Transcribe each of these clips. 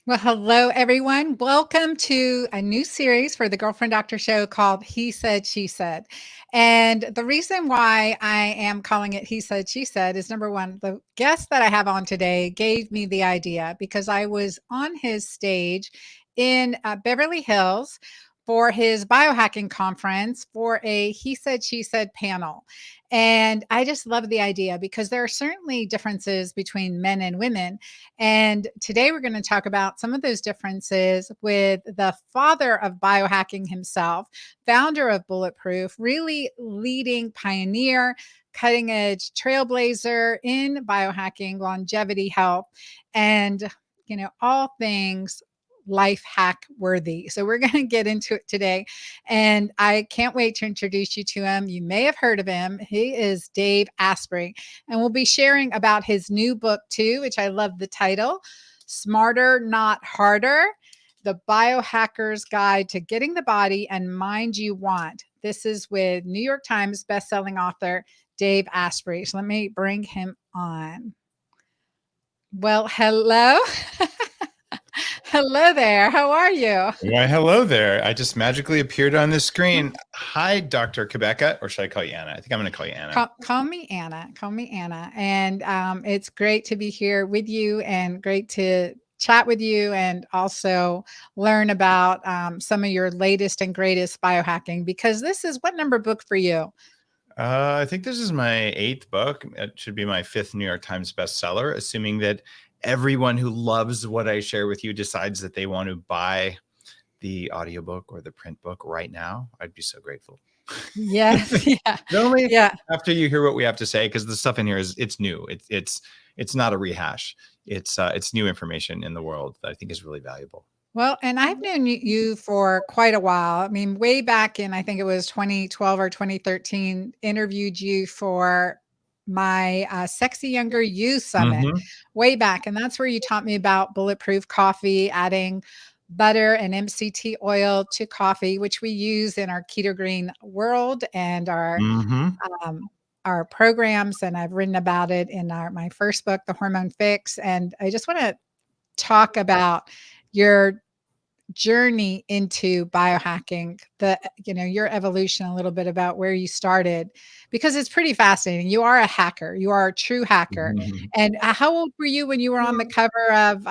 Well, hello, everyone. Welcome to a new series for the Girlfriend Doctor Show called He Said, She Said. And the reason why I am calling it He Said, She Said is number one, the guest that I have on today gave me the idea because I was on his stage in Beverly Hills for his biohacking conference for a He Said, She Said panel. And I just love the idea because there are certainly differences between men and women. And today we're going to talk about some of those differences with the father of biohacking himself, founder of Bulletproof, really leading pioneer, cutting edge trailblazer in biohacking, longevity health, and all things life hack worthy. So we're going to get into it today. And I can't wait to introduce you to him. You may have heard of him. He is Dave Asprey. And we'll be sharing about his new book too, which I love the title, Smarter, Not Harder, The Biohacker's Guide to Getting the Body and Mind You Want. This is with New York Times bestselling author Dave Asprey. So let me bring him on. Well, hello. Hello there. How are you? Why, hello there. I just magically appeared on the screen. Hi, Dr. Cabeca, or should I call you Anna? I think I'm going to call you Anna. Call me Anna. Call me Anna. And it's great to be here with you and great to chat with you and also learn about some of your latest and greatest biohacking, because this is what number book for you? I think this is my 8th book. It should be my 5th New York Times bestseller, assuming that everyone who loves what I share with you decides that they want to buy the audiobook or the print book right now. I'd be so grateful. Yes. Yeah. Only Yeah. after you hear what we have to say, because the stuff in here it's new. It's not a rehash. It's new information in the world that I think is really valuable. Well, and I've known you for quite a while. I mean, way back in, I think it was 2012 or 2013, interviewed you for my Sexy Younger You Summit way back. And that's where you taught me about bulletproof coffee, adding butter and MCT oil to coffee, which we use in our keto-green world and our programs. And I've written about it in my first book, The Hormone Fix. And I just want to talk about your journey into biohacking, your evolution, a little bit about where you started, because it's pretty fascinating. You are a hacker. You are a true hacker. And how old were you when you were on the cover of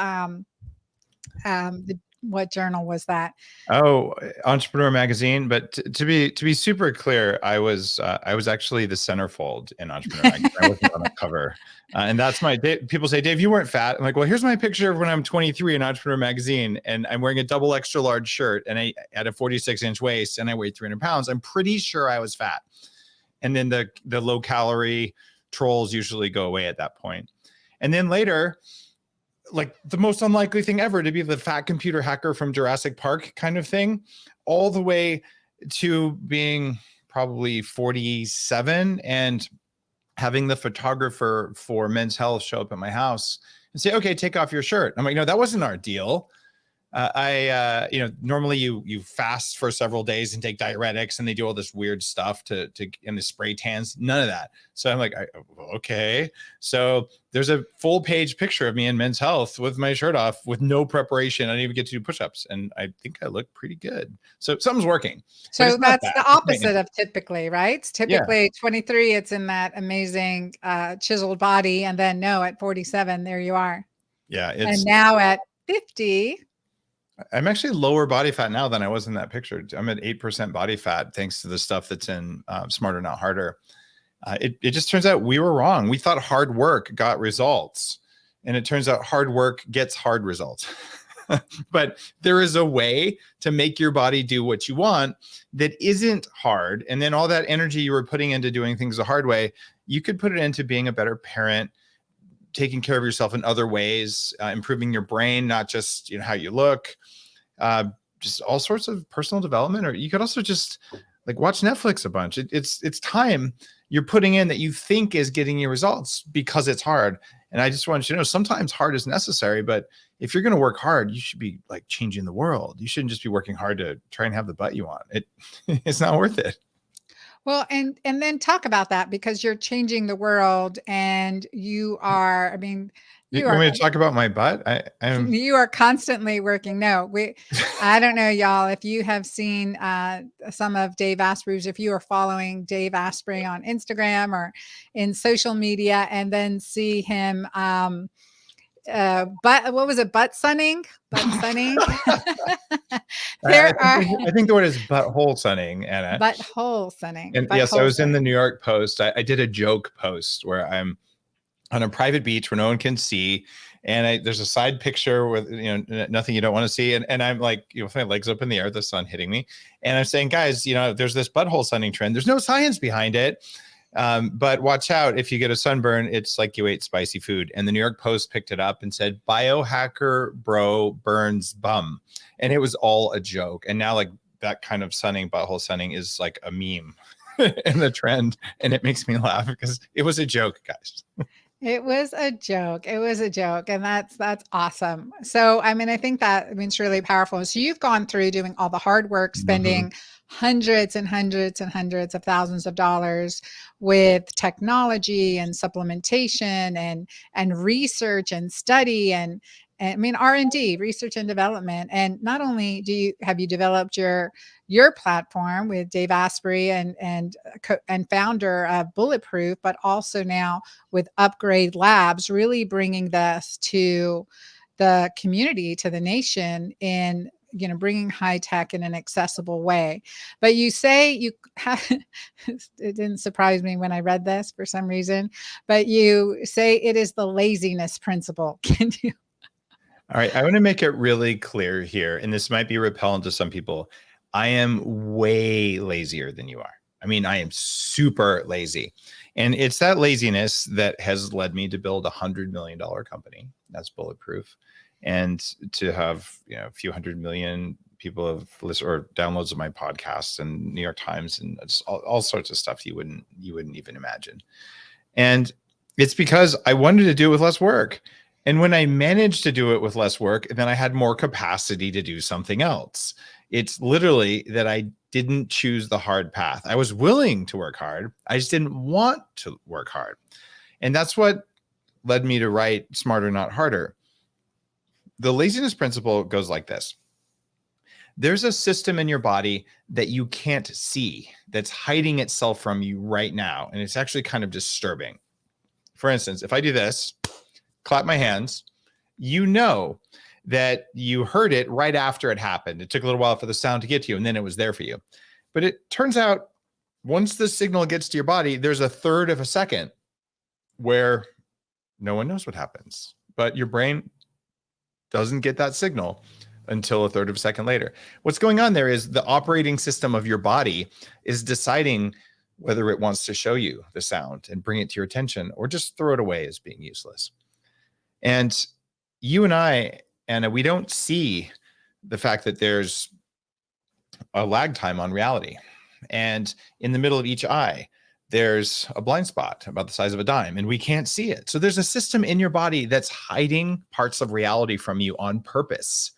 what journal was that? Oh, Entrepreneur Magazine. But to be super clear, I was actually the centerfold in Entrepreneur Magazine. I wasn't on the cover, and that's people say, Dave, you weren't fat. I'm like, well, here's my picture of when I'm 23 in Entrepreneur Magazine, and I'm wearing a double extra large shirt, and I had a 46-inch waist, and I weighed 300 pounds. I'm pretty sure I was fat, and then the low calorie trolls usually go away at that point, and then later, like the most unlikely thing ever to be the fat computer hacker from Jurassic Park kind of thing, all the way to being probably 47 and having the photographer for Men's Health show up at my house and say, okay, take off your shirt. I'm like, no, that wasn't our deal. Normally you fast for several days and take diuretics, and they do all this weird stuff to in the spray tans. None of that. So I'm like, okay. So there's a full page picture of me in Men's Health with my shirt off, with no preparation. I didn't even get to do push-ups, and I think I look pretty good. So something's working. So that's the opposite of typically, right? It's typically 23, it's in that amazing chiseled body, and then no, at 47, there you are. Yeah. And now at 50. I'm actually lower body fat now than I was in that picture. I'm at 8% body fat thanks to the stuff that's in Smarter, Not Harder. It just turns out we were wrong. We thought hard work got results, and it turns out hard work gets hard results. But there is a way to make your body do what you want that isn't hard. And then all that energy you were putting into doing things the hard way, you could put it into being a better parent, taking care of yourself in other ways, improving your brain, not just how you look, just all sorts of personal development. Or you could also just like watch Netflix a bunch. It's time you're putting in that you think is getting you results because it's hard. And I just want you to know, sometimes hard is necessary, but if you're going to work hard, you should be like changing the world. You shouldn't just be working hard to try and have the butt you want. It's not worth it. Well, and then talk about that because you're changing the world and you are, I mean, You you want are me to talk about my butt? I'm you are constantly working. No, I don't know, y'all, if you have seen some of Dave Asprey's, if you are following Dave Asprey on Instagram or in social media and then see him, but what was it? Butt sunning, butt sunning. There are I think the word is butthole sunning, Anna. butthole sunning, And yes, I butthole was in the sunning. New York Post. I did a joke post where I'm on a private beach where no one can see. And there's a side picture with, nothing you don't want to see. And I'm like, with my legs up in the air, the sun hitting me. And I'm saying, guys, there's this butthole sunning trend. There's no science behind it. But watch out. If you get a sunburn, it's like you ate spicy food. And the New York Post picked it up and said, biohacker bro burns bum. And it was all a joke. And now like that kind of sunning, butthole sunning is like a meme in the trend. And it makes me laugh because it was a joke, guys. It was a joke. It was a joke. And that's awesome. So, I mean, I think that, I mean, it's really powerful. So you've gone through doing all the hard work, spending hundreds and hundreds and hundreds of thousands of dollars with technology and supplementation and research and study and I mean, R&D, research and development. And not only have you developed your platform with Dave Asprey and founder of Bulletproof, but also now with Upgrade Labs, really bringing this to the community, to the nation in, bringing high tech in an accessible way. But you say you have, it didn't surprise me when I read this for some reason, but you say it is the laziness principle. Can you? All right. I want to make it really clear here, and this might be repellent to some people. I am way lazier than you are. I mean, I am super lazy. And it's that laziness that has led me to build $100 million company. That's Bulletproof. And to have, a few 100 million people have listened or downloads of my podcasts and New York Times and just all sorts of stuff you wouldn't even imagine. And it's because I wanted to do it with less work. And when I managed to do it with less work, then I had more capacity to do something else. It's literally that I didn't choose the hard path. I was willing to work hard. I just didn't want to work hard. And that's what led me to write Smarter, Not Harder. The laziness principle goes like this. There's a system in your body that you can't see that's hiding itself from you right now. And it's actually kind of disturbing. For instance, if I do this, clap my hands, that you heard it right after it happened. It took a little while for the sound to get to you, and then it was there for you. But it turns out once the signal gets to your body, there's a third of a second where no one knows what happens. But your brain doesn't get that signal until a third of a second later. What's going on there is the operating system of your body is deciding whether it wants to show you the sound and bring it to your attention or just throw it away as being useless. And you and I, Anna, we don't see the fact that there's a lag time on reality. And in the middle of each eye, there's a blind spot about the size of a dime, and we can't see it. So there's a system in your body that's hiding parts of reality from you on purpose.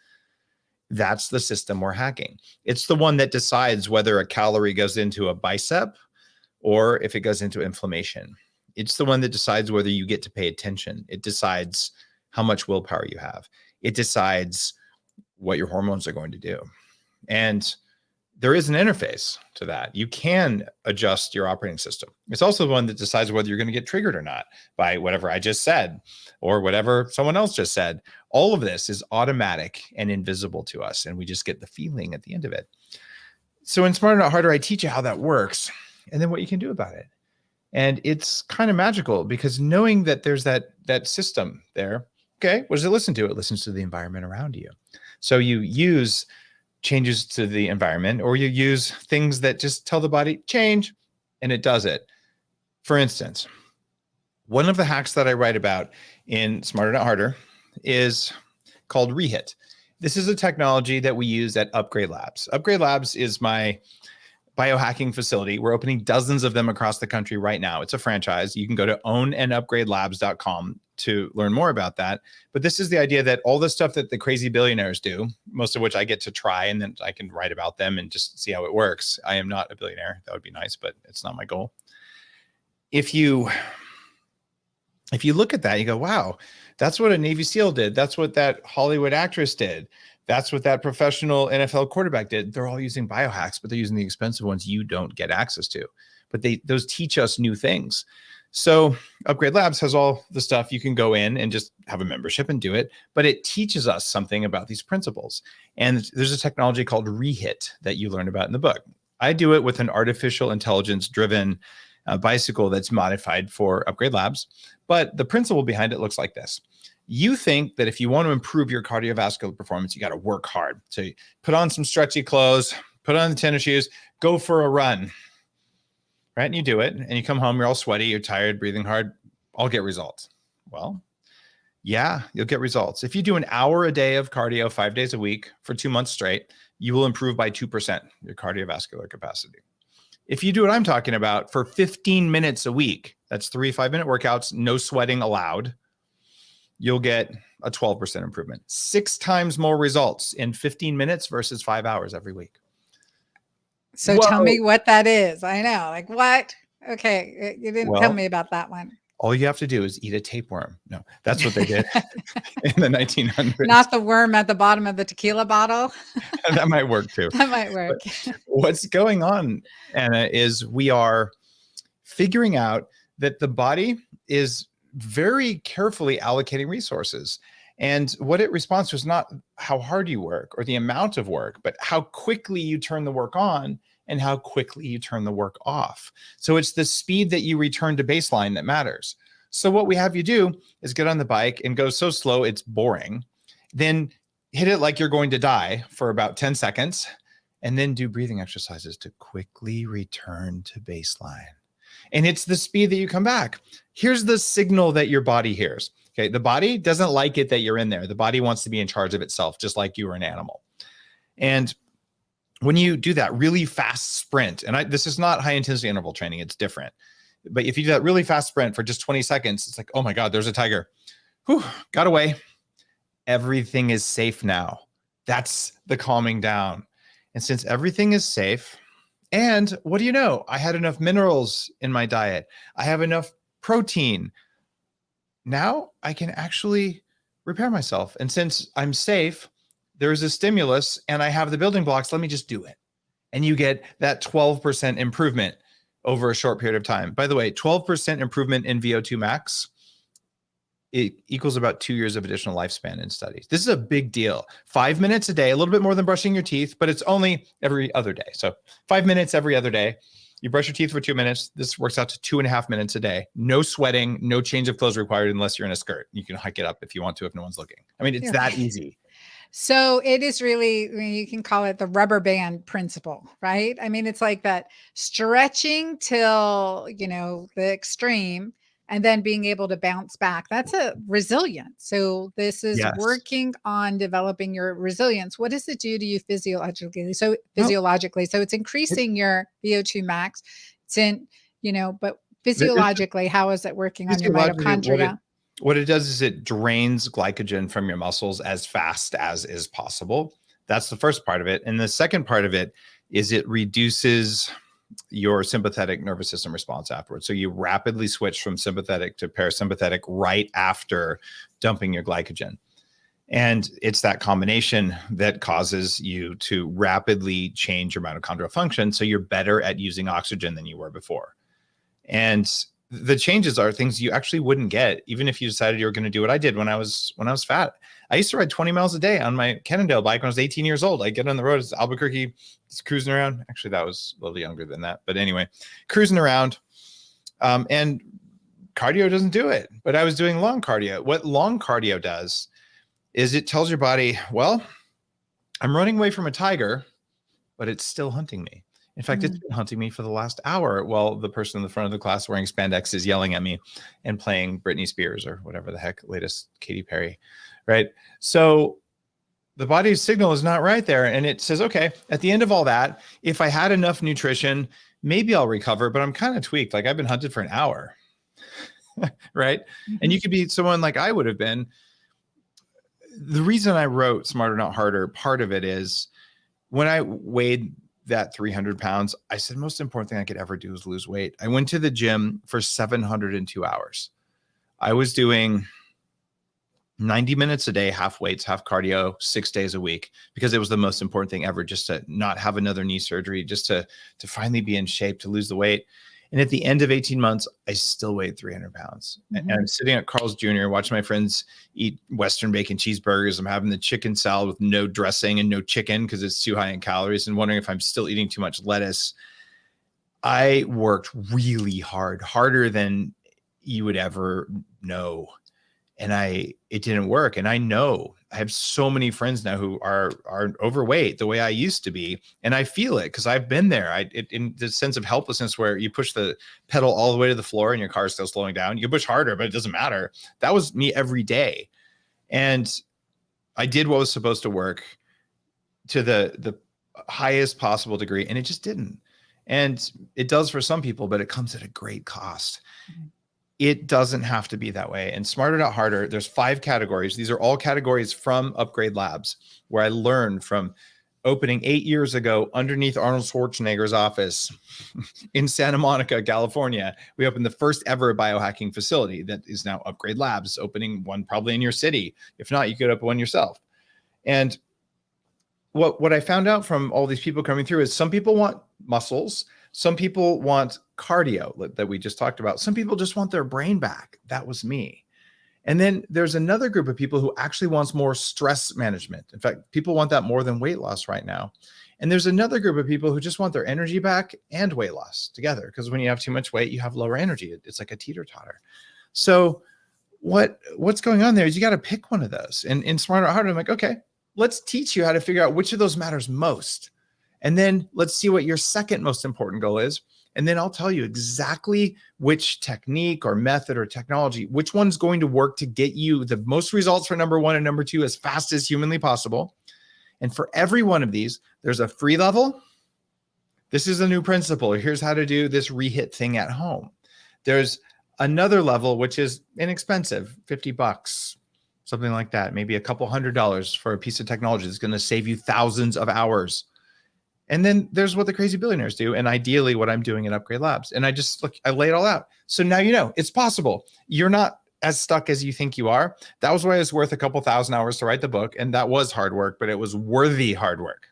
That's the system we're hacking. It's the one that decides whether a calorie goes into a bicep or if it goes into inflammation. It's the one that decides whether you get to pay attention. It decides how much willpower you have. It decides what your hormones are going to do. And there is an interface to that. You can adjust your operating system. It's also the one that decides whether you're going to get triggered or not by whatever I just said or whatever someone else just said. All of this is automatic and invisible to us, and we just get the feeling at the end of it. So in Smarter, Not Harder, I teach you how that works and then what you can do about it. And it's kind of magical because knowing that there's that system there, okay, what does it listen to? It listens to the environment around you. So you use changes to the environment, or you use things that just tell the body change, and it does it. For instance, one of the hacks that I write about in Smarter, Not Harder is called Rehit. This is a technology that we use at Upgrade Labs. Upgrade Labs is my biohacking facility. We're opening dozens of them across the country right now. It's a franchise. You can go to ownandupgradelabs.com to learn more about that. But this is the idea that all the stuff that the crazy billionaires do, most of which I get to try, and then I can write about them and just see how it works. I am not a billionaire. That would be nice, but it's not my goal. If you look at that, you go, wow, that's what a Navy SEAL did. That's what that Hollywood actress did. That's what that professional NFL quarterback did. They're all using biohacks, but they're using the expensive ones you don't get access to. But those teach us new things. So Upgrade Labs has all the stuff. You can go in and just have a membership and do it, but it teaches us something about these principles. And there's a technology called Rehit that you learn about in the book. I do it with an artificial intelligence driven bicycle that's modified for Upgrade Labs. But the principle behind it looks like this. You think that if you want to improve your cardiovascular performance, you got to work hard. So you put on some stretchy clothes, put on the tennis shoes, go for a run, right? And you do it and you come home, you're all sweaty, you're tired, breathing hard. I'll get results. Well, yeah, you'll get results. If you do an hour a day of cardio 5 days a week for 2 months straight, you will improve by 2% your cardiovascular capacity. If you do what I'm talking about for 15 minutes a week, that's 3 5-minute workouts, no sweating allowed, you'll get a 12% improvement. 6 times more results in 15 minutes versus 5 hours every week. So tell me what that is. I know, like what? Okay, you didn't tell me about that one. All you have to do is eat a tapeworm. No, that's what they did in the 1900s. Not the worm at the bottom of the tequila bottle. That might work too. That might work. But what's going on, Anna, is we are figuring out that the body is very carefully allocating resources. And what it responds to is not how hard you work or the amount of work, but how quickly you turn the work on and how quickly you turn the work off. So it's the speed that you return to baseline that matters. So what we have you do is get on the bike and go so slow it's boring. Then hit it like you're going to die for about 10 seconds, and then do breathing exercises to quickly return to baseline. And it's the speed that you come back. Here's the signal that your body hears. Okay, the body doesn't like it that you're in there. The body wants to be in charge of itself, just like you were an animal. And when you do that really fast sprint, and this is not high intensity interval training, it's different. But if you do that really fast sprint for just 20 seconds, it's like, oh my God, there's a tiger. Whew, got away. Everything is safe now. That's the calming down. And since everything is safe, and what do you know? I had enough minerals in my diet. I have enough protein. Now I can actually repair myself. And since I'm safe, there's a stimulus and I have the building blocks, let me just do it. And you get that 12% improvement over a short period of time. By the way, 12% improvement in VO2 max, it equals about 2 years of additional lifespan in studies. This is a big deal. 5 minutes a day, a little bit more than brushing your teeth, but it's only every other day. So 5 minutes every other day. You brush your teeth for 2 minutes. This works out to 2.5 minutes a day. No sweating, no change of clothes required unless you're in a skirt. You can hike it up if you want to, if no one's looking. I mean, it's that easy. So it is really, I mean, you can call it the rubber band principle, right? I mean, it's like that stretching till, the extreme and then being able to bounce back. That's a resilience. So this is working on developing your resilience. What does it do to you physiologically? So it's increasing your VO2 max. It's in, but physiologically, how is it working on your mitochondria? What it does is it drains glycogen from your muscles as fast as is possible. That's the first part of it. And the second part of it is it reduces your sympathetic nervous system response afterwards. So you rapidly switch from sympathetic to parasympathetic right after dumping your glycogen. And it's that combination that causes you to rapidly change your mitochondrial function. So you're better at using oxygen than you were before. And the changes are things you actually wouldn't get even if you decided you were going to do what I did when I was fat. I used to ride 20 miles a day on my Cannondale bike when I was 18 years old. I get on the road, it's Albuquerque, just cruising around. Actually, that was a little younger than that. But anyway, cruising around. And cardio doesn't do it, but I was doing long cardio. What long cardio does is it tells your body, well, I'm running away from a tiger, but it's still hunting me. In fact, it's been hunting me for the last hour while the person in the front of the class wearing spandex is yelling at me and playing Britney Spears or whatever the heck, latest Katy Perry, right? So the body's signal is not right there. And it says, okay, at the end of all that, if I had enough nutrition, maybe I'll recover, but I'm kind of tweaked. Like I've been hunted for an hour. right? And you could be someone like I would have been. The reason I wrote Smarter Not Harder, part of it is when I weighed that 300 pounds, I said, most important thing I could ever do is lose weight. I went to the gym for 702 hours. I was doing 90 minutes a day, half weights, half cardio, 6 days a week, because it was the most important thing ever, just to not have another knee surgery, just to finally be in shape, to lose the weight. And at the end of 18 months, I still weighed 300 pounds. And I'm sitting at Carl's Jr., watching my friends eat Western bacon cheeseburgers. I'm having the chicken salad with no dressing and no chicken because it's too high in calories, and wondering if I'm still eating too much lettuce. I worked really hard, harder than you would ever know. And it didn't work. And I know I have so many friends now who are overweight the way I used to be. And I feel it because I've been there. In the sense of helplessness where you push the pedal all the way to the floor and your car is still slowing down. You push harder, but it doesn't matter. That was me every day. And I did what was supposed to work to the highest possible degree. And it just didn't. And it does for some people, but it comes at a great cost. It doesn't have to be that way. And Smarter Not Harder, there's 5 categories. These are all categories from Upgrade Labs, where I learned from opening 8 years ago underneath Arnold Schwarzenegger's office in Santa Monica, California. We opened the first ever biohacking facility that is now Upgrade Labs, opening one probably in your city. If not, you could open one yourself. And what I found out from all these people coming through is some people want muscles. Some people want cardio that we just talked about. Some people just want their brain back. That was me. And then there's another group of people who actually wants more stress management. In fact, people want that more than weight loss right now. And there's another group of people who just want their energy back and weight loss together. Because when you have too much weight, you have lower energy. It's like a teeter-totter. So what's going on there is you got to pick one of those. And in Smarter or Harder, I'm like, okay, let's teach you how to figure out which of those matters most. And then let's see what your second most important goal is. And then I'll tell you exactly which technique or method or technology, which one's going to work to get you the most results for number 1 and number 2 as fast as humanly possible. And for every one of these, there's a free level. This is a new principle. Here's how to do this rehit thing at home. There's another level, which is inexpensive, $50, something like that. Maybe a couple $100 for a piece of technology that's going to save you thousands of hours. And then there's what the crazy billionaires do. And ideally what I'm doing at Upgrade Labs. And I lay it all out. So now you know it's possible. You're not as stuck as you think you are. That was why it's worth a couple thousand hours to write the book. And that was hard work, but it was worthy hard work.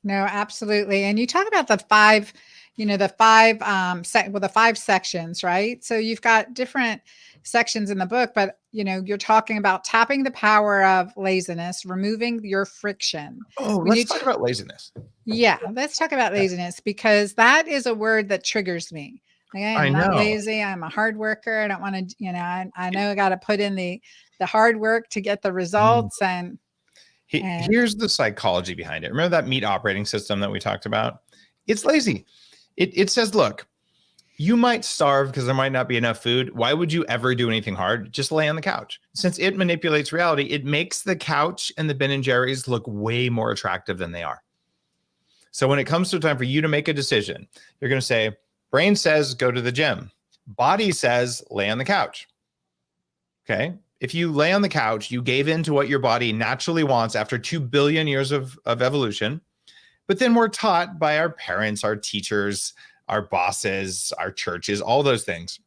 No, absolutely. And you talk about the 5, the 5 sections, right? So you've got different sections in the book, but you're talking about tapping the power of laziness, removing your friction. Oh, let's talk about laziness. Yeah, let's talk about laziness, because that is a word that triggers me. Okay, I'm not lazy. I'm a hard worker. I don't want to, I know I got to put in the hard work to get the results. And here's the psychology behind it. Remember that meat operating system that we talked about? It's lazy. It says, look, you might starve because there might not be enough food. Why would you ever do anything hard? Just lay on the couch. Since it manipulates reality, it makes the couch and the Ben & Jerry's look way more attractive than they are. So when it comes to time for you to make a decision, you're going to say, brain says, go to the gym. Body says, lay on the couch. Okay. If you lay on the couch, you gave in to what your body naturally wants after 2 billion years of evolution. But then we're taught by our parents, our teachers, our bosses, our churches, all those things.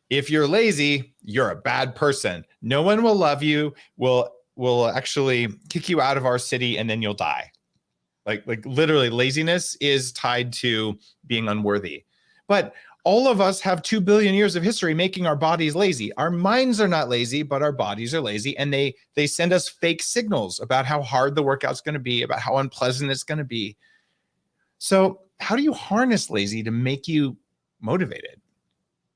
If you're lazy, you're a bad person. No one will love you, will actually kick you out of our city, and then you'll die. Like literally, laziness is tied to being unworthy. But all of us have 2 billion years of history making our bodies lazy. Our minds are not lazy, but our bodies are lazy. And they send us fake signals about how hard the workout's going to be, about how unpleasant it's going to be. So how do you harness lazy to make you motivated?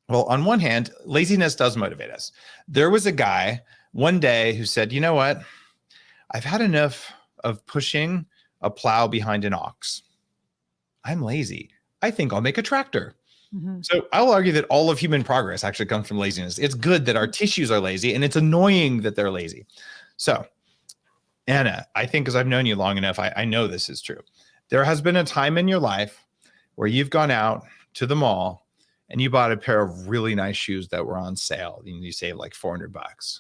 Well, on one hand, laziness does motivate us. There was a guy one day who said, you know what? I've had enough of pushing a plow behind an ox. I'm lazy. I think I'll make a tractor. Mm-hmm. So I'll argue that all of human progress actually comes from laziness. It's good that our tissues are lazy, and it's annoying that they're lazy. So, Anna, I think because I've known you long enough, I know this is true. There has been a time in your life where you've gone out to the mall and you bought a pair of really nice shoes that were on sale, and you saved like $400,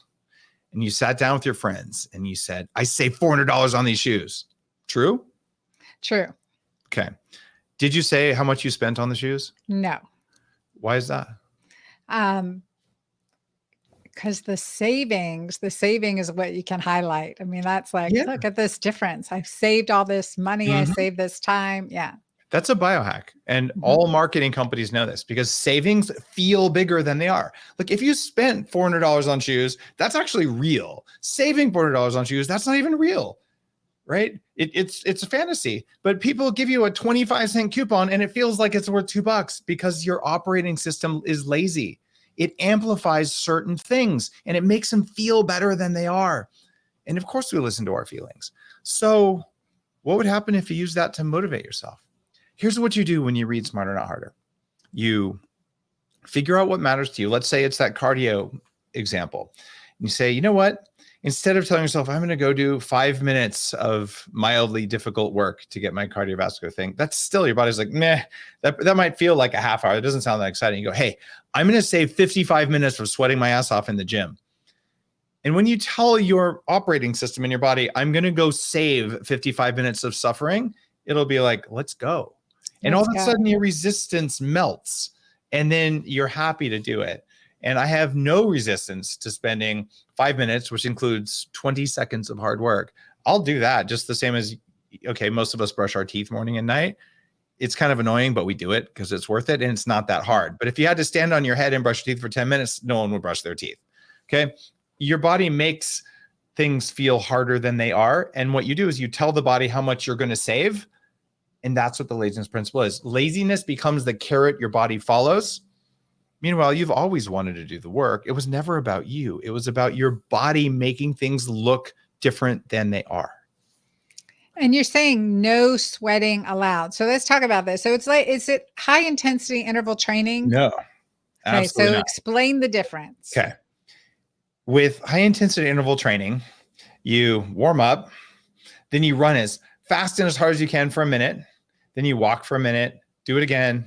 and you sat down with your friends and you said, I saved $400 on these shoes. True? True. Okay. Did you say how much you spent on the shoes? No. Why is that? Because the saving is what you can highlight. I mean, that's like, Yeah. look at this difference. I've saved all this money. I saved this time. Yeah. That's a biohack. And all marketing companies know this because savings feel bigger than they are. Like if you spent $400 on shoes, that's actually real. Saving $400 on shoes, that's not even real, right? It's a fantasy, but people give you a 25-cent coupon and it feels like it's worth $2 because your operating system is lazy. It amplifies certain things and it makes them feel better than they are. And of course we listen to our feelings. So what would happen if you use that to motivate yourself? Here's what you do when you read Smarter Not Harder. You figure out what matters to you. Let's say it's that cardio example. And you say, you know what? Instead of telling yourself, I'm going to go do 5 minutes of mildly difficult work to get my cardiovascular thing, that's still your body's like, meh, that might feel like a half hour. It doesn't sound that exciting. You go, hey, I'm going to save 55 minutes of sweating my ass off in the gym. And when you tell your operating system in your body, I'm going to go save 55 minutes of suffering, it'll be like, let's go. And all of a sudden your resistance melts and then you're happy to do it. And I have no resistance to spending 5 minutes, which includes 20 seconds of hard work. I'll do that just the same as, okay, most of us brush our teeth morning and night. It's kind of annoying, but we do it because it's worth it and it's not that hard. But if you had to stand on your head and brush your teeth for 10 minutes, no one would brush their teeth. Okay. Your body makes things feel harder than they are. And what you do is you tell the body how much you're going to save. And that's what the laziness principle is. Laziness becomes the carrot your body follows. Meanwhile, you've always wanted to do the work. It was never about you. It was about your body making things look different than they are. And you're saying no sweating allowed. So let's talk about this. So it's like, is it high intensity interval training? No, absolutely so not. Explain the difference. Okay. With high intensity interval training, you warm up, then you run as fast and as hard as you can for a minute. Then you walk for a minute, do it again,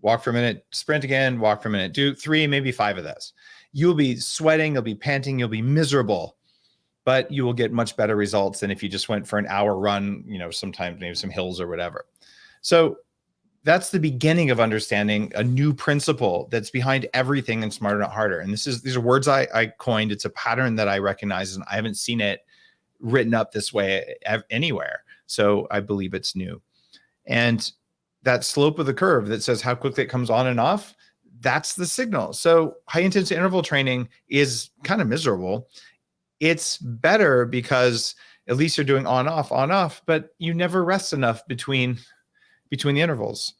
walk for a minute, sprint again, walk for a minute, do 3, maybe 5 of those. You'll be sweating, you'll be panting, you'll be miserable, but you will get much better results than if you just went for an hour run, sometimes maybe some hills or whatever. So that's the beginning of understanding a new principle that's behind everything in Smarter Not Harder. And these are words I coined. It's a pattern that I recognize, and I haven't seen it written up this way anywhere. So I believe it's new. And that slope of the curve that says how quickly it comes on and off, that's the signal. So high intensity interval training is kind of miserable. It's better because at least you're doing on, off, but you never rest enough between the intervals.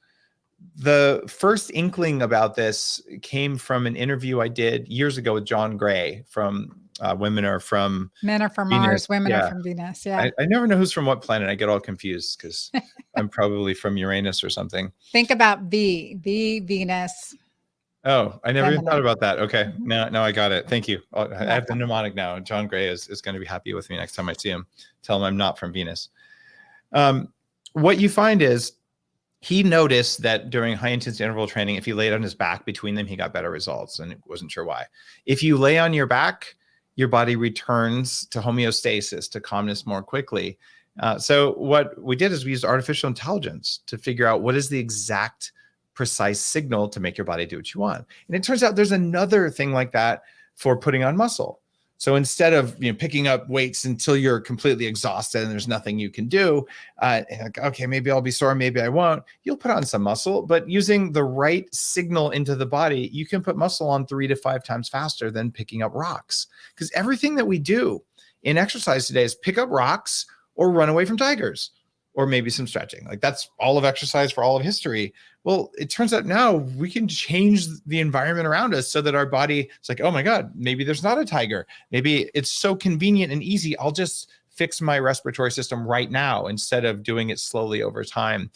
The first inkling about this came from an interview I did years ago with John Gray from Men Are From Venus. Mars, Women Are From Venus. Yeah. I never know who's from what planet. I get all confused because I'm probably from Uranus or something. Think about Venus. Oh, I never even thought about that. Okay. Now I got it. Thank you. I have the mnemonic now. John Gray is going to be happy with me next time I see him. Tell him I'm not from Venus. What you find is he noticed that during high intensity interval training, if he laid on his back between them, he got better results, and it wasn't sure why. If you lay on your back, your body returns to homeostasis, to calmness more quickly. So what we did is we used artificial intelligence to figure out what is the exact precise signal to make your body do what you want. And it turns out there's another thing like that for putting on muscle. So instead of picking up weights until you're completely exhausted and there's nothing you can do, okay, maybe I'll be sore, maybe I won't. You'll put on some muscle, but using the right signal into the body, you can put muscle on 3 to 5 times faster than picking up rocks. Because everything that we do in exercise today is pick up rocks or run away from tigers, or maybe some stretching. Like that's all of exercise for all of history. Well, it turns out now we can change the environment around us so that our body is like, oh my God, maybe there's not a tiger. Maybe it's so convenient and easy. I'll just fix my respiratory system right now instead of doing it slowly over time.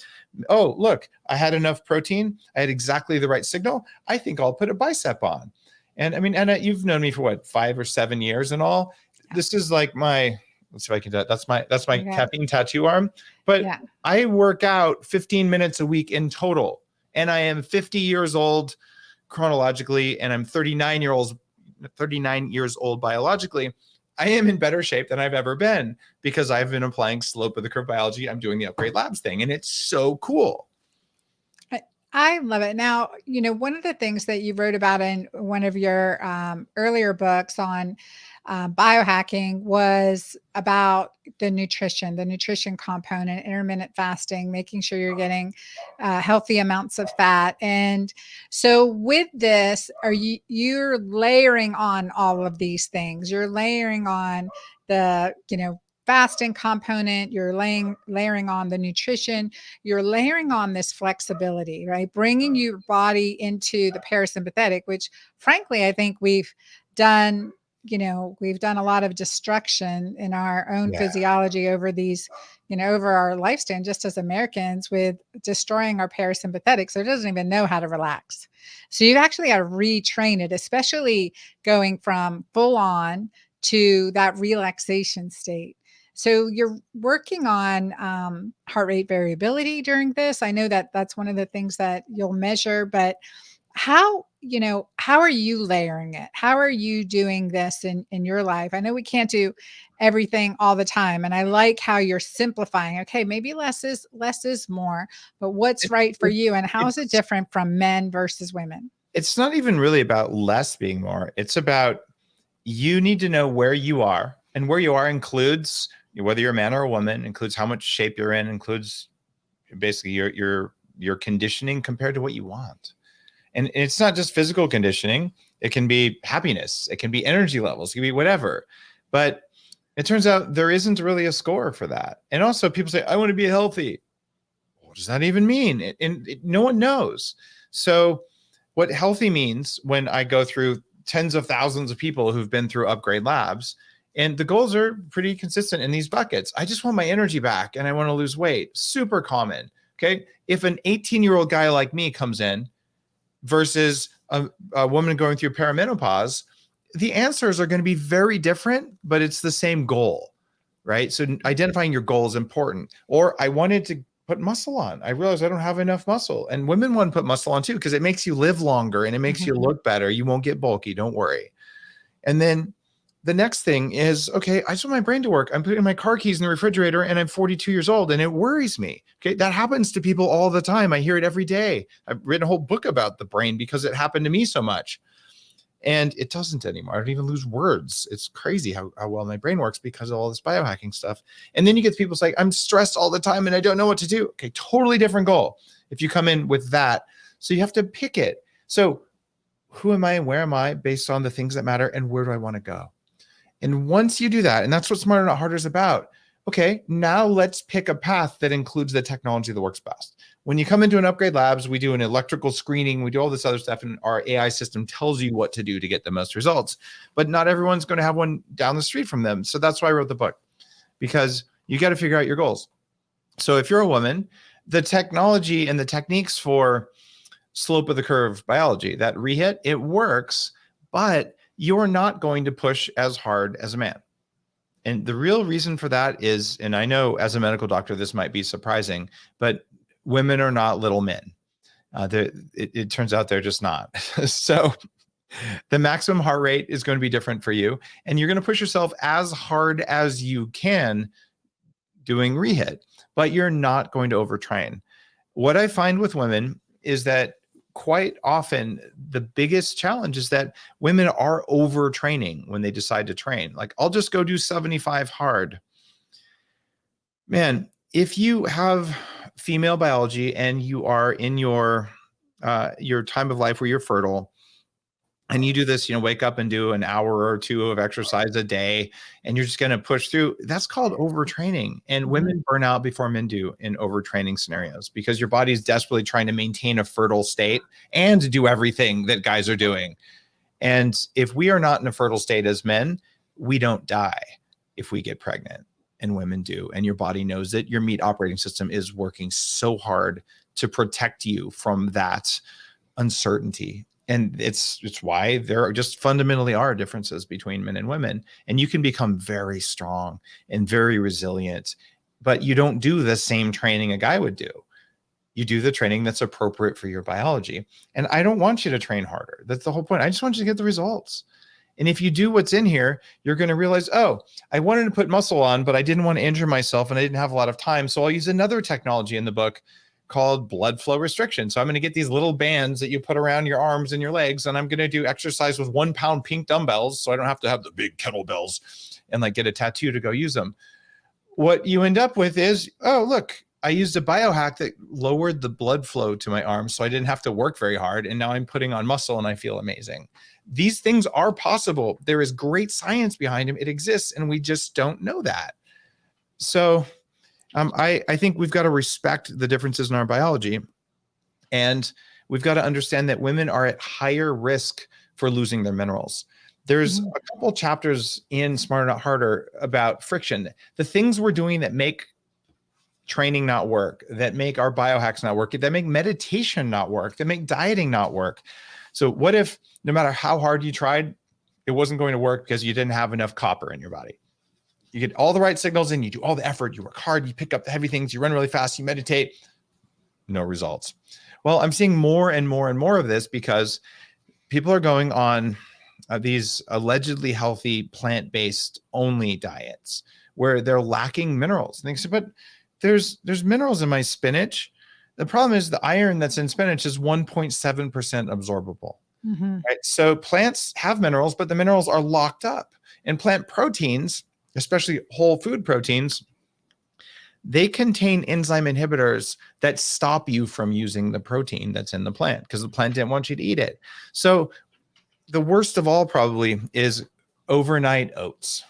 Oh, look, I had enough protein. I had exactly the right signal. I think I'll put a bicep on. And I mean, Anna, you've known me for what, 5 or 7 years and all. This is like my, let's see if I can do that. That's my caffeine tattoo arm. But I work out 15 minutes a week in total. and I am 50 years old chronologically, and I'm 39 years old biologically, I am in better shape than I've ever been because I've been applying slope of the curve biology. I'm doing the Upgrade Labs thing, and it's so cool. I love it. Now, one of the things that you wrote about in one of your earlier books on biohacking was about the nutrition component, intermittent fasting, making sure you're getting healthy amounts of fat. And so with this, you're layering on all of these things. You're layering on the, fasting component, you're layering on the nutrition, you're layering on this flexibility, right? Bringing your body into the parasympathetic, which frankly, I think done, we've done a lot of destruction in our own physiology over these, over our lifespan, just as Americans, with destroying our parasympathetic. So it doesn't even know how to relax. So you actually got to retrain it, especially going from full on to that relaxation state. So you're working on heart rate variability during this. I know that that's one of the things that you'll measure, but how are you layering it? How are you doing this in your life? I know we can't do everything all the time. And I like how you're simplifying. Okay, maybe less is more, but what's right for you? And how is it different from men versus women? It's not even really about less being more. It's about, you need to know where you are, and where you are includes whether you're a man or a woman, includes how much shape you're in, includes basically your conditioning compared to what you want. And it's not just physical conditioning. It can be happiness. It can be energy levels. It can be whatever. But it turns out there isn't really a score for that. And also people say, I want to be healthy. What does that even mean? No one knows. So what healthy means, when I go through tens of thousands of people who've been through Upgrade Labs, and the goals are pretty consistent in these buckets. I just want my energy back and I want to lose weight. Super common. Okay. If an 18-year-old guy like me comes in versus a woman going through perimenopause, the answers are going to be very different, but it's the same goal, right? So identifying your goal is important. Or I wanted to put muscle on. I realized I don't have enough muscle. And women want to put muscle on too, because it makes you live longer and it makes you look better. You won't get bulky. Don't worry. And then the next thing is, okay, I just want my brain to work. I'm putting my car keys in the refrigerator and I'm 42 years old and it worries me. Okay. That happens to people all the time. I hear it every day. I've written a whole book about the brain because it happened to me so much. And it doesn't anymore. I don't even lose words. It's crazy how well my brain works because of all this biohacking stuff. And then you get people say, I'm stressed all the time and I don't know what to do. Okay. Totally different goal if you come in with that. So you have to pick it. So who am I and where am I based on the things that matter, and where do I want to go? And once you do that, and that's what Smarter Not Harder is about. Okay, now let's pick a path that includes the technology that works best. When you come into an Upgrade Labs, we do an electrical screening, we do all this other stuff, and our AI system tells you what to do to get the most results. But not everyone's going to have one down the street from them. So that's why I wrote the book, because you got to figure out your goals. So if you're a woman, the technology and the techniques for slope of the curve biology, that rehit, it works, but you're not going to push as hard as a man. And the real reason for that is, and I know as a medical doctor, this might be surprising, but women are not little men. It turns out they're just not. So the maximum heart rate is going to be different for you. And you're going to push yourself as hard as you can doing rehit, but you're not going to overtrain. What I find with women is that quite often the biggest challenge is that women are overtraining when they decide to train. Like, I'll just go do 75 hard. Man, if you have female biology and you are in your time of life where you're fertile, and you do this, wake up and do an hour or two of exercise a day, and you're just going to push through, that's called overtraining. And women burn out before men do in overtraining scenarios, because your body's desperately trying to maintain a fertile state and do everything that guys are doing. And if we are not in a fertile state as men, we don't die if we get pregnant, and women do. And your body knows that your meat operating system is working so hard to protect you from that uncertainty. And it's why there just fundamentally are differences between men and women. And you can become very strong and very resilient, but you don't do the same training a guy would do. you do the training that's appropriate for your biology. And I don't want you to train harder. That's the whole point. I just want you to get the results. And if you do what's in here, you're going to realize, oh, I wanted to put muscle on, but I didn't want to injure myself and I didn't have a lot of time. So I'll use another technology in the book called blood flow restriction. So I'm going to get these little bands that you put around your arms and your legs, and I'm going to do exercise with 1 pound pink dumbbells. So I don't have to have the big kettlebells and like get a tattoo to go use them. What you end up with is, oh, look, I used a biohack that lowered the blood flow to my arms. So I didn't have to work very hard. And now I'm putting on muscle and I feel amazing. These things are possible. There is great science behind them. It exists. And we just don't know that. So I think we've got to respect the differences in our biology. And we've got to understand that women are at higher risk for losing their minerals. There's a couple chapters in Smarter Not Harder about friction, the things we're doing that make training not work, that make our biohacks not work, that make meditation not work, that make dieting not work. So what if no matter how hard you tried, it wasn't going to work because you didn't have enough copper in your body? You get all the right signals in, you do all the effort, you work hard, you pick up the heavy things, you run really fast, you meditate, no results. Well, I'm seeing more and more and more of this because people are going on these allegedly healthy plant-based only diets where they're lacking minerals. And they say, but there's minerals in my spinach. The problem is the iron that's in spinach is 1.7% absorbable. Right? So plants have minerals, but the minerals are locked up. And plant proteins, especially whole food proteins, they contain enzyme inhibitors that stop you from using the protein that's in the plant because the plant didn't want you to eat it. So the worst of all probably is overnight oats.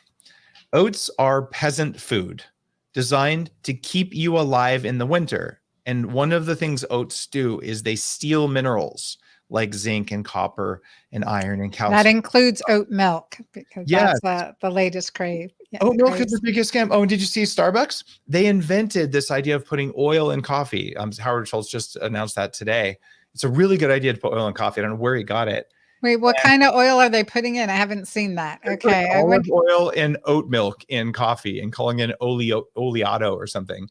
Oats are peasant food designed to keep you alive in the winter. And one of the things oats do is they steal minerals like zinc and copper and iron and calcium. That includes oat milk because that's the latest crave. Yeah, oat milk is the biggest scam. Oh, and did you see Starbucks? They invented this idea of putting oil in coffee. Howard Schultz just announced that today. It's a really good idea to put oil in coffee. I don't know where he got it. Wait, what kind of oil are they putting in? I haven't seen that. Okay. Olive oil and oat milk in coffee and calling it oleato or something.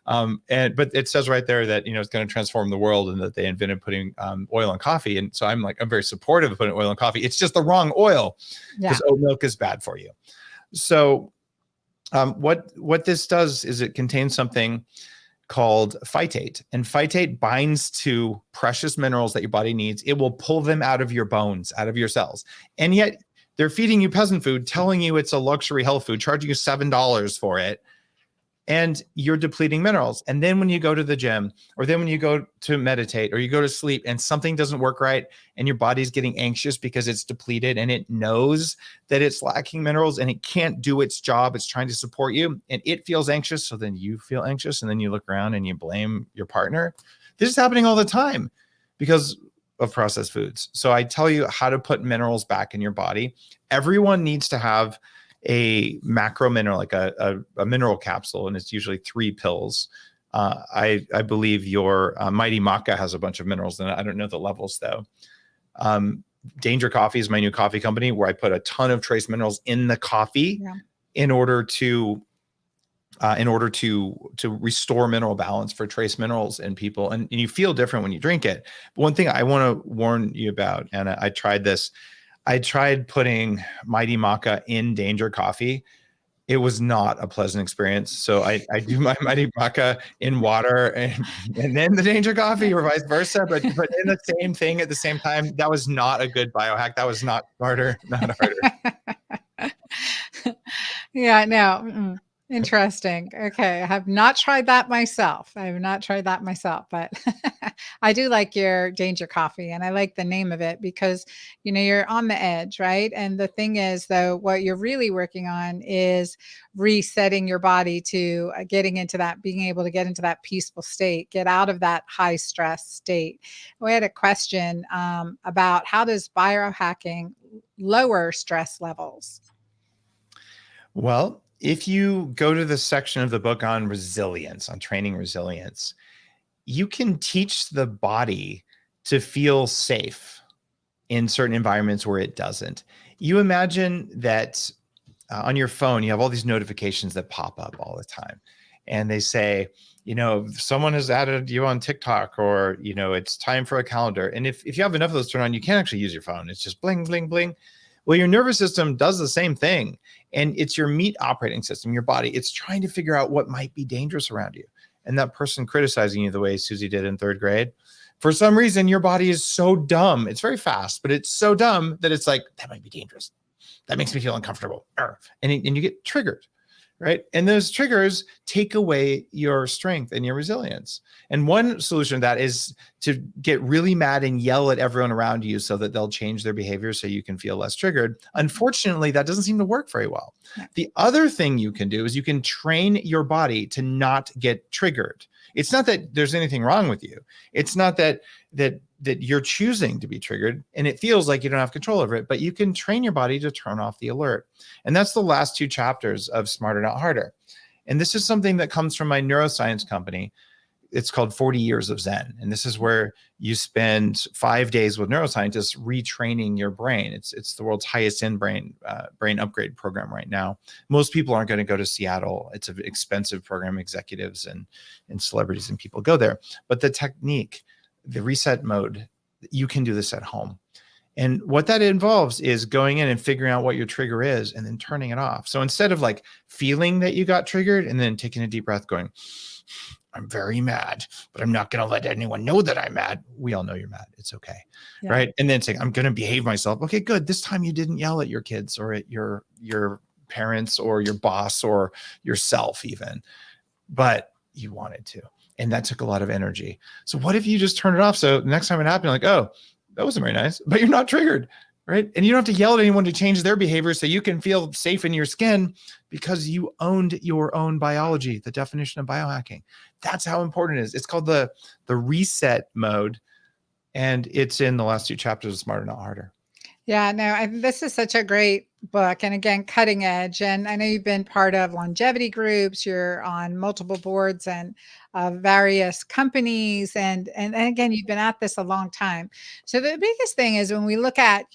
But it says right there that, it's going to transform the world and that they invented putting oil in coffee. And so I'm very supportive of putting oil in coffee. It's just the wrong oil because oat milk is bad for you. So what this does is it contains something called phytate, and phytate binds to precious minerals that your body needs. It will pull them out of your bones, out of your cells. And yet they're feeding you peasant food, telling you it's a luxury health food, charging you $7 for it. And you're depleting minerals. And then when you go to the gym, or then when you go to meditate, or you go to sleep and something doesn't work right, and your body's getting anxious because it's depleted and it knows that it's lacking minerals and it can't do its job. It's trying to support you and it feels anxious. So then you feel anxious and then you look around and you blame your partner. This is happening all the time because of processed foods. So I tell you how to put minerals back in your body. Everyone needs to have a macro mineral, like a mineral capsule, and it's usually 3 pills. I believe your Mighty Maca has a bunch of minerals in it. I don't know the levels though. Danger Coffee is my new coffee company where I put a ton of trace minerals in the coffee in order to restore mineral balance for trace minerals in people. And you feel different when you drink it. But one thing I want to warn you about, and I tried this, I tried putting Mighty Maca in Danger Coffee. It was not a pleasant experience. So I do my Mighty Maca in water and then the Danger Coffee or vice versa, but in the same thing at the same time. That was not a good biohack. That was not smarter, not harder. Yeah, no. Interesting. Okay. I have not tried that myself. But I do like your Danger Coffee and I like the name of it because, you're on the edge, right? And the thing is, though, what you're really working on is resetting your body to being able to get into that peaceful state, get out of that high stress state. We had a question about how does biohacking lower stress levels? Well, if you go to the section of the book on resilience, on training resilience, you can teach the body to feel safe in certain environments where it doesn't. You imagine that on your phone, you have all these notifications that pop up all the time. And they say, someone has added you on TikTok, or, it's time for a calendar. And if you have enough of those turned on, you can't actually use your phone. It's just bling, bling, bling. Well, your nervous system does the same thing. And it's your meat operating system, your body. It's trying to figure out what might be dangerous around you. And that person criticizing you the way Susie did in 3rd grade, for some reason, your body is so dumb. It's very fast, but it's so dumb that it's like, that might be dangerous. That makes me feel uncomfortable. And you get triggered. Right. And those triggers take away your strength and your resilience. And one solution to that is to get really mad and yell at everyone around you so that they'll change their behavior so you can feel less triggered. Unfortunately, that doesn't seem to work very well. Yeah. The other thing you can do is you can train your body to not get triggered. It's not that there's anything wrong with you. It's not that you're choosing to be triggered and it feels like you don't have control over it, but you can train your body to turn off the alert. And that's the last 2 chapters of Smarter Not Harder. And this is something that comes from my neuroscience company. It's called 40 Years of Zen. And this is where you spend 5 days with neuroscientists retraining your brain. It's the world's highest end brain upgrade program right now. Most people aren't going to go to Seattle. It's an expensive program. Executives and celebrities and people go there. But the technique, the reset mode, you can do this at home. And what that involves is going in and figuring out what your trigger is and then turning it off. So instead of like feeling that you got triggered and then taking a deep breath going, I'm very mad, but I'm not going to let anyone know that I'm mad. We all know you're mad. It's okay. Yeah. Right. And then saying, I'm going to behave myself. Okay, good. This time you didn't yell at your kids or at your parents or your boss or yourself even, but you wanted to. And that took a lot of energy. So what if you just turn it off? So the next time it happened, like, oh, that wasn't very nice, but you're not triggered, right? And you don't have to yell at anyone to change their behavior so you can feel safe in your skin because you owned your own biology, the definition of biohacking. That's how important it is. It's called the reset mode. And it's in the last 2 chapters of Smarter Not Harder. Yeah, no, this is such a great book. And again, cutting edge. And I know you've been part of longevity groups. You're on multiple boards and various companies. And again, you've been at this a long time. So the biggest thing is when we look at,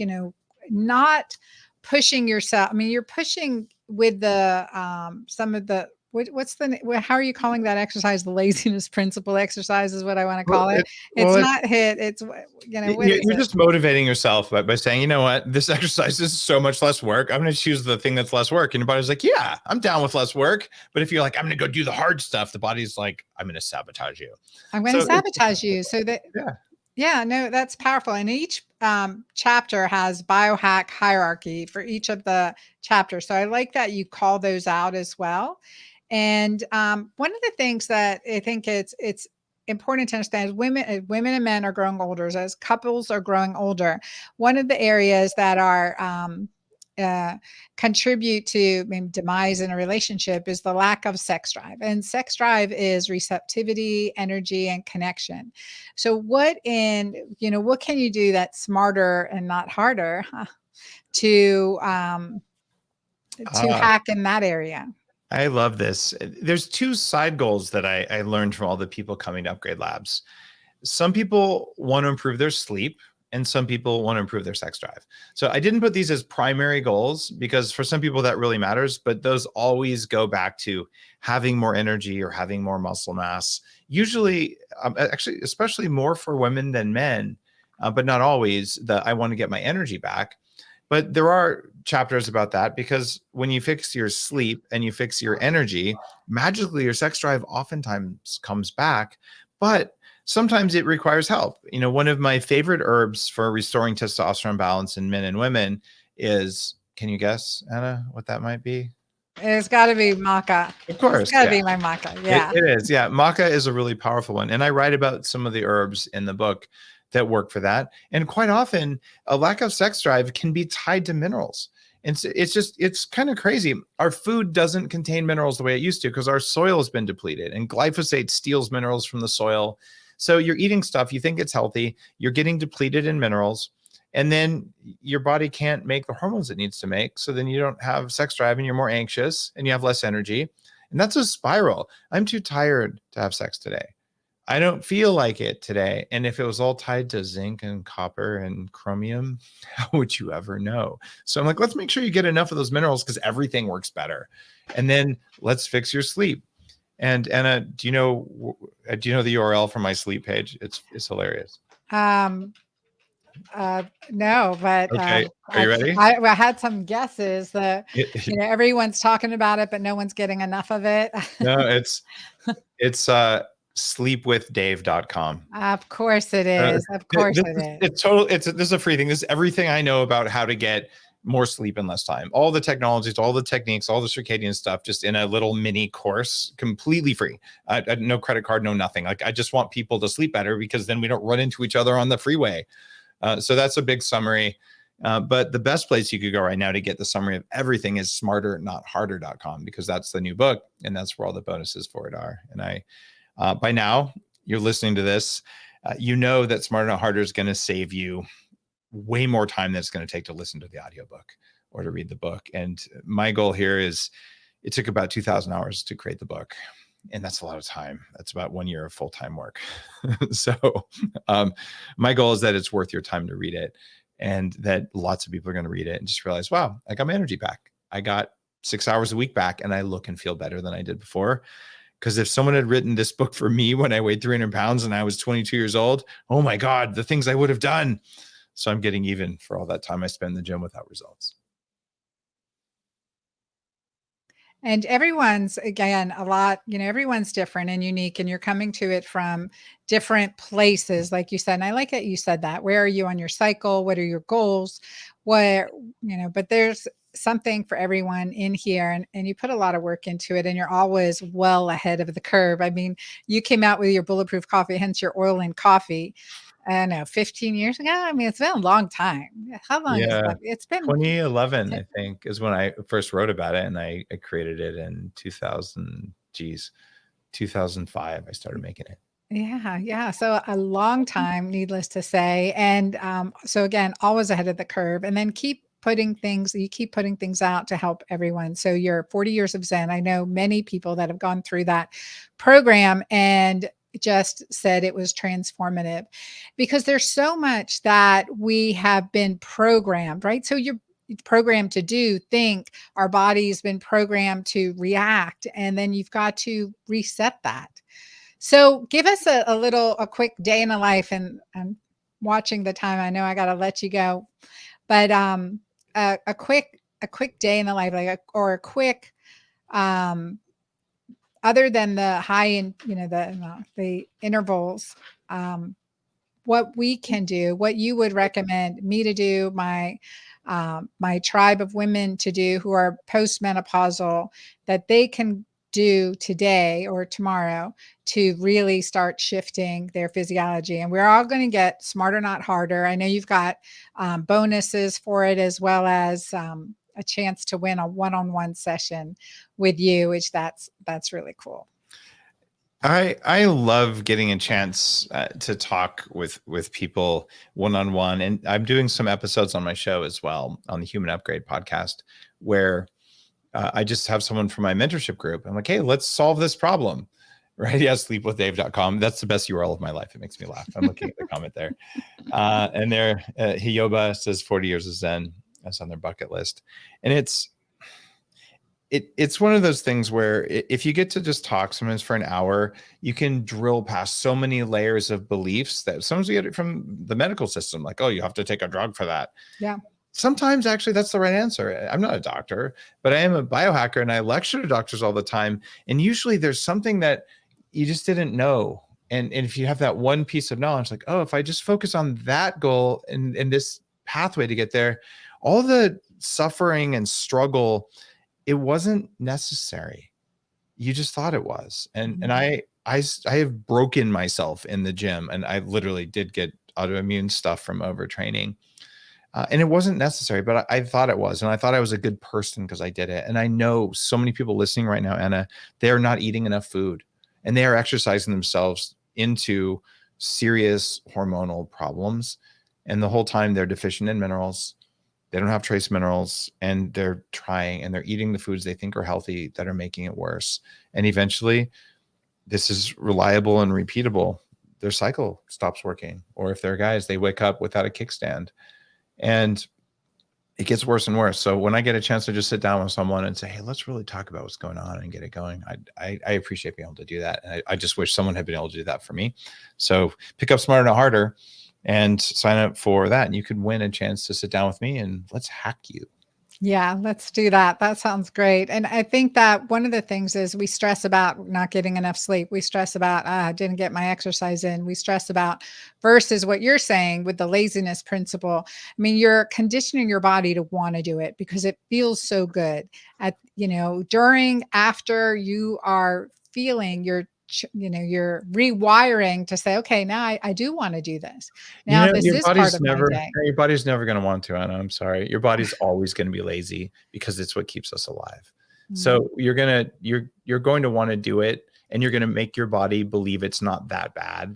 not pushing yourself. I mean, you're pushing with the, some of the, how are you calling that exercise? The laziness principle exercise is what I want to call it. It's not HIIT. It's, you're just motivating yourself by saying, you know what, this exercise is so much less work. I'm going to choose the thing that's less work. And your body's like, yeah, I'm down with less work. But if you're like, I'm going to go do the hard stuff, the body's like, I'm going to sabotage you. I'm going to sabotage you. So that, yeah, no, that's powerful. And each chapter has biohack hierarchy for each of the chapters. So I like that you call those out as well. And one of the things that I think it's important to understand is women and men are growing older, as couples are growing older. One of the areas that are contribute to demise in a relationship is the lack of sex drive. And sex drive is receptivity, energy, and connection. So what can you do that's smarter and not harder to hack in that area? I love this. There's 2 side goals that I learned from all the people coming to Upgrade Labs. Some people want to improve their sleep and some people want to improve their sex drive. So I didn't put these as primary goals because for some people that really matters, but those always go back to having more energy or having more muscle mass. Usually, actually, especially more for women than men, but not always, I want to get my energy back. But there are chapters about that because when you fix your sleep and you fix your energy, magically your sex drive oftentimes comes back, but sometimes it requires help. One of my favorite herbs for restoring testosterone balance in men and women is, can you guess, Anna, what that might be? It's got to be maca. Of course. It's got to be my maca. Yeah. It is. Yeah. Maca is a really powerful one. And I write about some of the herbs in the book that work for that. And quite often a lack of sex drive can be tied to minerals. And so it's kind of crazy. Our food doesn't contain minerals the way it used to because our soil has been depleted and glyphosate steals minerals from the soil. So you're eating stuff, you think it's healthy, you're getting depleted in minerals, and then your body can't make the hormones it needs to make. So then you don't have sex drive and you're more anxious and you have less energy. And that's a spiral. I'm too tired to have sex today. I don't feel like it today. And if it was all tied to zinc and copper and chromium, how would you ever know? So I'm like, let's make sure you get enough of those minerals because everything works better. And then let's fix your sleep. And Anna, do you know the URL for my sleep page? It's hilarious. Um, no, but Okay, are you ready? I had some guesses that, everyone's talking about it, but no one's getting enough of it. No, it's sleepwithdave.com. Of course it is. Of course it is. This is a free thing. This is everything I know about how to get more sleep in less time. All the technologies, all the techniques, all the circadian stuff, just in a little mini course, completely free. No credit card, no nothing. Like, I just want people to sleep better, because then we don't run into each other on the freeway. So that's a big summary. But the best place you could go right now to get the summary of everything is smarternotharder.com, because that's the new book, and that's where all the bonuses for it are. And by now, you're listening to this, you know that Smarter Not Harder is going to save you way more time than it's going to take to listen to the audiobook or to read the book. And my goal here is, it took about 2,000 hours to create the book. And that's a lot of time. That's about 1 year of full-time work. So my goal is that it's worth your time to read it, and that lots of people are going to read it and just realize, wow, I got my energy back. I got 6 hours a week back, and I look and feel better than I did before. Because if someone had written this book for me when I weighed 300 pounds and I was 22 years old, oh my God, the things I would have done. So I'm getting even for all that time I spent in the gym without results. And everyone's, again, everyone's different and unique, and you're coming to it from different places, like you said. And I like that you said that. Where are you on your cycle? What are your goals? But there's something for everyone in here, and you put a lot of work into it, and you're always well ahead of the curve. I mean, you came out with your bulletproof coffee, hence your oil in coffee. I don't know, 15 years ago. I mean, it's been a long time. How long is that? It's been 2011, I think, is when I first wrote about it, and I created it in 2005. I started making it. Yeah. So a long time, needless to say. And so again, always ahead of the curve, and then keep putting things out to help everyone. So you're 40 years of Zen. I know many people that have gone through that program and just said it was transformative, because there's so much that we have been programmed, right? So you're programmed to do, think, our body's been programmed to react, and then you've got to reset that. So give us a quick day in the life, and I'm watching the time. I know I got to let you go, but a quick day in the life, or a quick, other than the high and the intervals, what we can do, what you would recommend me to do, my tribe of women to do who are postmenopausal, that they can do today or tomorrow to really start shifting their physiology. And we're all going to get smarter, not harder. I know you've got bonuses for it, as well as a chance to win a one-on-one session with you, which that's really cool. I love getting a chance to talk with people one-on-one, and I'm doing some episodes on my show as well, on the Human Upgrade podcast, where I just have someone from my mentorship group. I'm like, hey, let's solve this problem, right? Yeah, sleepwithdave.com. That's the best URL of my life. It makes me laugh. I'm looking at the comment there. And there, Hiyoba says 40 years of Zen. That's on their bucket list. And it's one of those things where if you get to just talk sometimes for an hour, you can drill past so many layers of beliefs that sometimes we get it from the medical system, like, oh, you have to take a drug for that. Yeah. Sometimes actually that's the right answer. I'm not a doctor, but I am a biohacker, and I lecture to doctors all the time. And usually there's something that you just didn't know. And if you have that one piece of knowledge, like, oh, if I just focus on that goal and this pathway to get there, all the suffering and struggle, it wasn't necessary. You just thought it was. And I have broken myself in the gym, and I literally did get autoimmune stuff from overtraining. And it wasn't necessary, but I thought it was. And I thought I was a good person because I did it. And I know so many people listening right now, Anna, they're not eating enough food, and they are exercising themselves into serious hormonal problems. And the whole time they're deficient in minerals. They don't have trace minerals, and they're trying, and they're eating the foods they think are healthy that are making it worse. And eventually this is reliable and repeatable. Their cycle stops working. Or if they're guys, they wake up without a kickstand. And it gets worse and worse. So when I get a chance to just sit down with someone and say, hey, let's really talk about what's going on and get it going, I appreciate being able to do that. And I just wish someone had been able to do that for me. So pick up Smarter Not Harder and sign up for that. And you could win a chance to sit down with me and let's hack you. Yeah, let's do that. That sounds great. And I think that one of the things is we stress about not getting enough sleep. We stress about, I didn't get my exercise in. We stress about versus what you're saying with the laziness principle. I mean, you're conditioning your body to want to do it because it feels so good during, after you are feeling you're rewiring to say, okay, now I do want to do this. Now this is part of my day. Your body's never going to want to, Anna. I'm sorry. Your body's always going to be lazy because it's what keeps us alive. So you're going to want to do it, and you're going to make your body believe it's not that bad.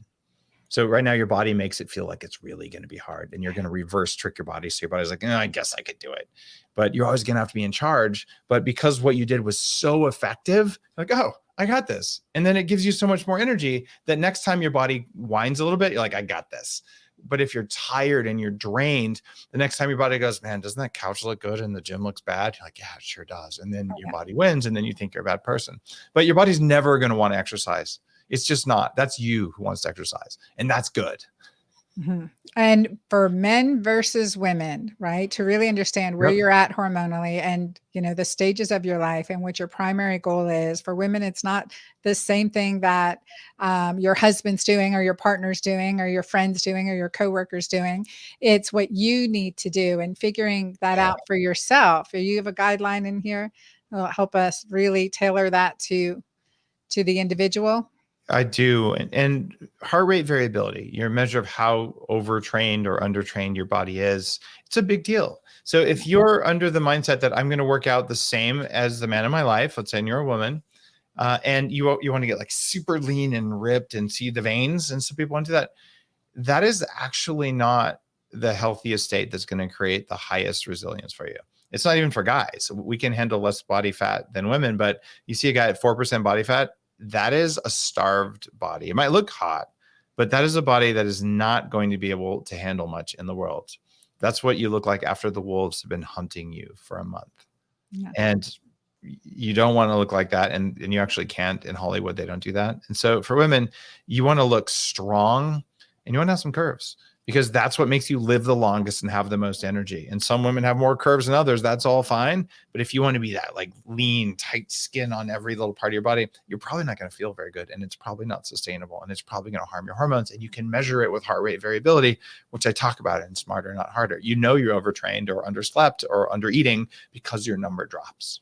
So right now your body makes it feel like it's really going to be hard, and you're going to reverse trick your body. So your body's like, I guess I could do it, but you're always going to have to be in charge. But because what you did was so effective, like, oh, I got this. And then it gives you so much more energy that next time your body whines a little bit, you're like, I got this. But if you're tired and you're drained, the next time your body goes, man, doesn't that couch look good and the gym looks bad? You're like, yeah, it sure does. And then your body wins, and then you think you're a bad person. But your body's never going to want to exercise. It's just not. That's you who wants to exercise, and that's good. Mm-hmm. And for men versus women, right? To really understand where you're at hormonally and, the stages of your life and what your primary goal is. For women, it's not the same thing that your husband's doing or your partner's doing or your friend's doing or your coworker's doing. It's what you need to do and figuring that out for yourself. You have a guideline in here that'll help us really tailor that to the individual. I do. And heart rate variability, your measure of how overtrained or undertrained your body is, it's a big deal. So if you're under the mindset that I'm going to work out the same as the man in my life, let's say you're a woman, and you want to get like super lean and ripped and see the veins, and some people want to do that. That is actually not the healthiest state that's going to create the highest resilience for you. It's not even for guys. We can handle less body fat than women, but you see a guy at 4% body fat, that is a starved body. It might look hot, but that is a body that is not going to be able to handle much in the world. That's what you look like after the wolves have been hunting you for a month. Yeah. And you don't want to look like that. And you actually can't. In Hollywood, they don't do that. And so for women, you want to look strong and you want to have some curves, because that's what makes you live the longest and have the most energy. And some women have more curves than others. That's all fine. But if you want to be that like lean, tight skin on every little part of your body, you're probably not going to feel very good. And it's probably not sustainable. And it's probably going to harm your hormones. And you can measure it with heart rate variability, which I talk about in Smarter Not Harder. You know you're overtrained or underslept or under eating because your number drops.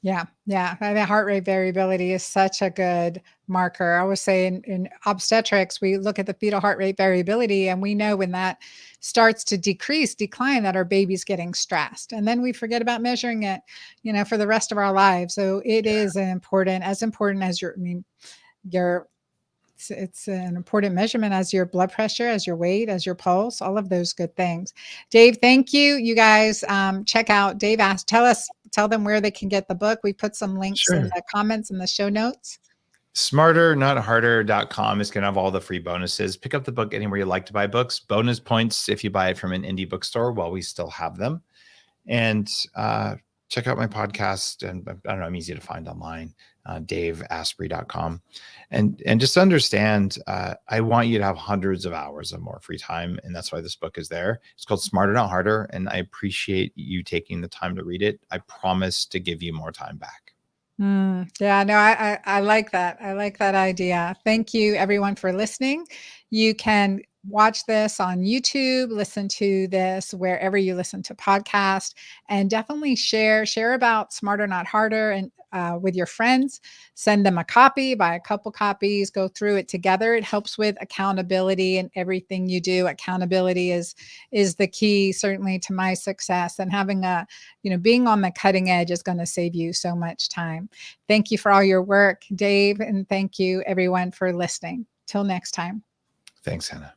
Yeah. Yeah. The heart rate variability is such a good marker. I always say in obstetrics, we look at the fetal heart rate variability, and we know when that starts to decline, that our baby's getting stressed. And then we forget about measuring it, for the rest of our lives. So it is as important as it's an important measurement as your blood pressure, as your weight, as your pulse, all of those good things. Dave, thank you. You guys check out Dave tell them where they can get the book. We put some links in the comments and the show notes. SmarterNotHarder.com is going to have all the free bonuses. Pick up the book anywhere you like to buy books. Bonus points if you buy it from an indie bookstore while we still have them. And check out my podcast. And I don't know, I'm easy to find online, DaveAsprey.com. And just understand, I want you to have hundreds of hours of more free time. And that's why this book is there. It's called Smarter Not Harder. And I appreciate you taking the time to read it. I promise to give you more time back. Yeah, no, I like that. I like that idea. Thank you everyone for listening. You can watch this on YouTube, listen to this wherever you listen to podcasts, and definitely share about Smarter Not Harder and with your friends. Send them a copy, buy a couple copies, go through it together. It helps with accountability and everything you do. Accountability is the key, certainly, to my success, and having being on the cutting edge is going to save you so much time. Thank you for all your work, Dave, and thank you everyone for listening. Till next time. Thanks, Hannah.